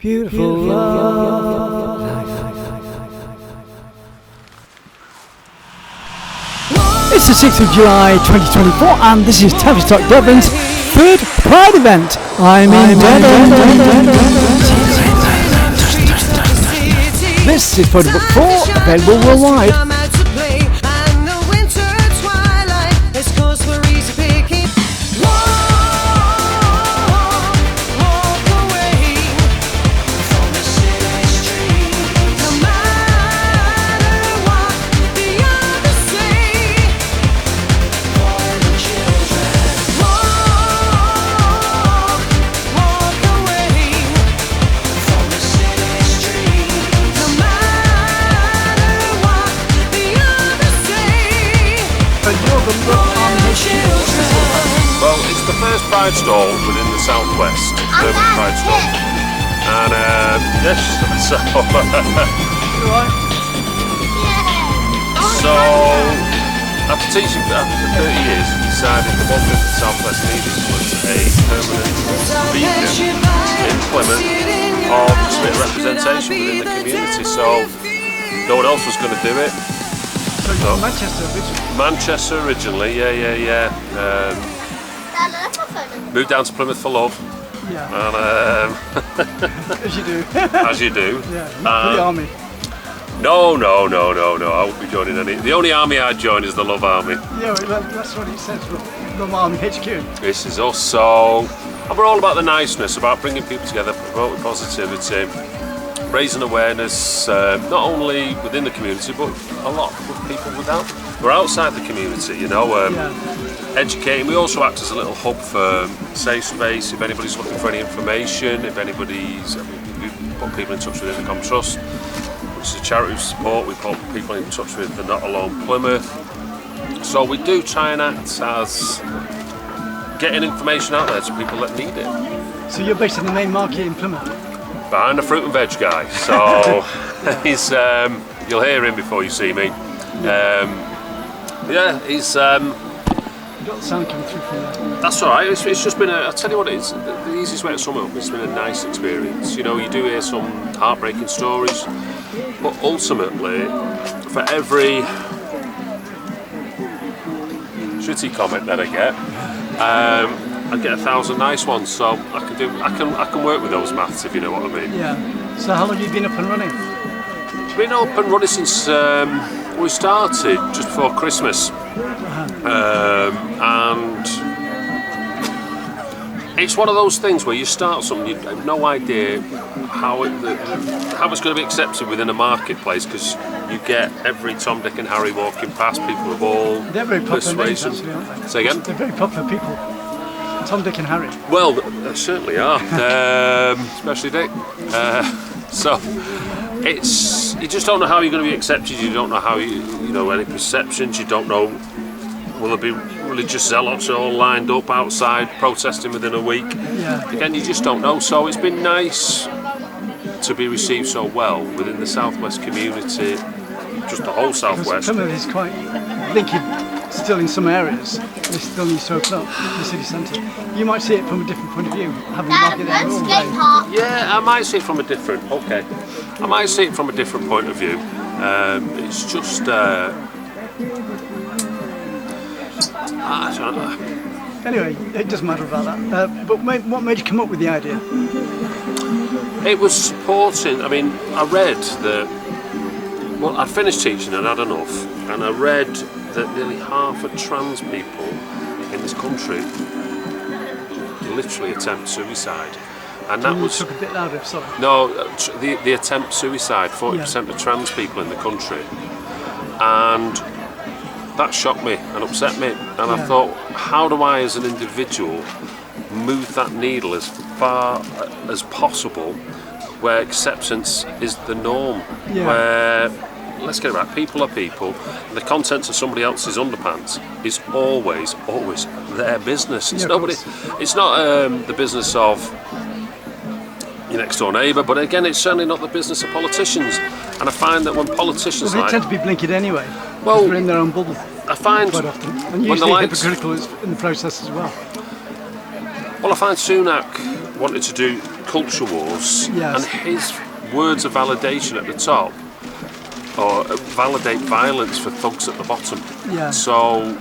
beautiful love. It's the 6th of July 2024 and this is Tavistock Devon's third Pride event. I'm in Devon. This is Photo Book 4, available worldwide. Well, it's the first Pride stall within the Southwest, Urban Pride stall. And yes, so after teaching for 30 years, I decided the one thing the Southwest needed was a permanent beacon in Plymouth of just a bit of representation within the community. So no one else was going to do it. So Manchester originally, yeah. Moved down to Plymouth for love. Yeah. And, as you do. As you do. Yeah, not for the army. No. I won't be joining any. The only army I'd join is the Love Army. Yeah, that's what it says. Love Army HQ. This is us. So, and we're all about the niceness, about bringing people together, promoting positivity, raising awareness, not only within the community, but a lot of people without. We're outside the community, you know, educating. We also act as a little hub for safe space. If anybody's looking for any information, we put people in touch with Intercom Trust, which is a charity we support. We put people in touch with the Not Alone Plymouth. So we do try and act as getting information out there to people that need it. So you're based in the main market in Plymouth? Behind the fruit and veg guy, so he's you'll hear him before you see me. He's You got the sound coming through from there. That's alright, it's just been I'll tell you what it is, the easiest way to sum it up, it's been a nice experience. You know, you do hear some heartbreaking stories, but ultimately, for every shitty comment that I get, I get 1,000 nice ones, so I can work with those maths, if you know what I mean. Yeah. So how long have you been up and running? It's been up and running since we started just before Christmas, and it's one of those things where you start something, you have no idea how it's going to be accepted within a marketplace, because you get every Tom, Dick and Harry walking past, people of all They're very popular names, persuasion. actually, aren't they? Say again? They're very popular people. Tom, Dick and Harry. Well, they certainly are, especially Dick. So you just don't know how you're going to be accepted. You don't know how you know any perceptions. You don't know, will there be religious zealots all lined up outside protesting within a week? Yeah. Again, you just don't know. So it's been nice to be received so well within the Southwest community, just the whole Southwest. Plymouth is quite blinking still in some areas. They still need to open up the city centre. You might see it from a different point of view, having a market there all day. Yeah, I might see it from a different. Okay, I might see it from a different point of view. It's just. I don't know. Anyway, it doesn't matter about that. But what made you come up with the idea? It was supporting. I mean, I read that. Well, I'd finished teaching and had enough, and I read that nearly half of trans people in this country literally attempt suicide, and that was. Took a bit louder. Sorry. No, the attempt suicide. 40% of trans people in the country, and that shocked me and upset me. And I thought, how do I, as an individual, move that needle as far as possible, where acceptance is the norm, where, let's get it right, people are people, and the contents of somebody else's underpants is always their business. It's it's not the business of your next door neighbour, but again, it's certainly not the business of politicians. And I find that when politicians they tend to be blinking anyway. Well, they're in their own bubble. I find quite often, and usually hypocritical in the process as well. Well, I find Sunak wanted to do culture wars, Yes. and his words of validation at the top, or validate violence for thugs at the bottom. Yeah. So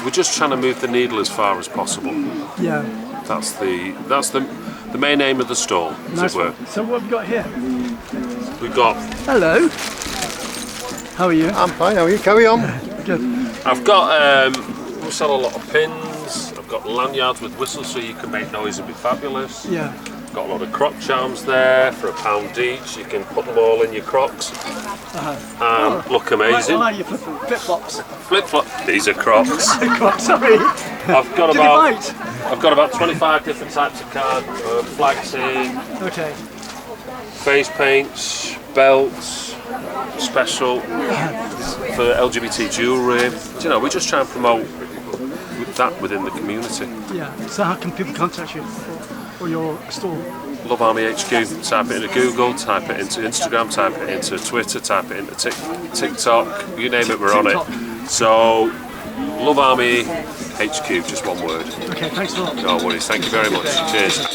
we're just trying to move the needle as far as possible. Yeah. That's the main aim of the stall, as Nice it were. one. So what have we got here? We've got. Hello. How are you? I'm fine, how are you? Carry on. Good. I've got. We sell a lot of pins. I've got lanyards with whistles so you can make noise and be fabulous. Yeah. Got a lot of croc charms there for £1 each. You can put them all in your crocs and look amazing. Well, you flip-flops. Flip flop. These are crocs. Sorry. I've got Did they about. bite? I've got about 25 different types of card flags here, Okay. face paints, belts, special for LGBT jewellery. Do you know, we just try and promote that within the community. Yeah. So how can people contact you or your store? Love Army HQ. Type it into Google, type it into Instagram, type it into Twitter, type it into TikTok. You name it, we're on it. So, Love Army HQ, just one word. Okay. Thanks a lot. No worries. Thank you very much. Cheers.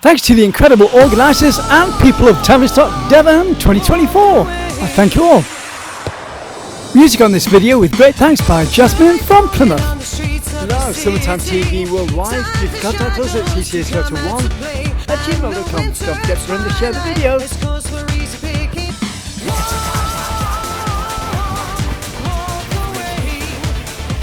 Thanks to the incredible organisers and people of Tavistock Devon 2024. I thank you all. Music on this video with great thanks by Jasmine from Plymouth. Hello, Summertime TV Worldwide. Please contact us at tcsphoto1@gmail.com. Don't forget to run the share the videos.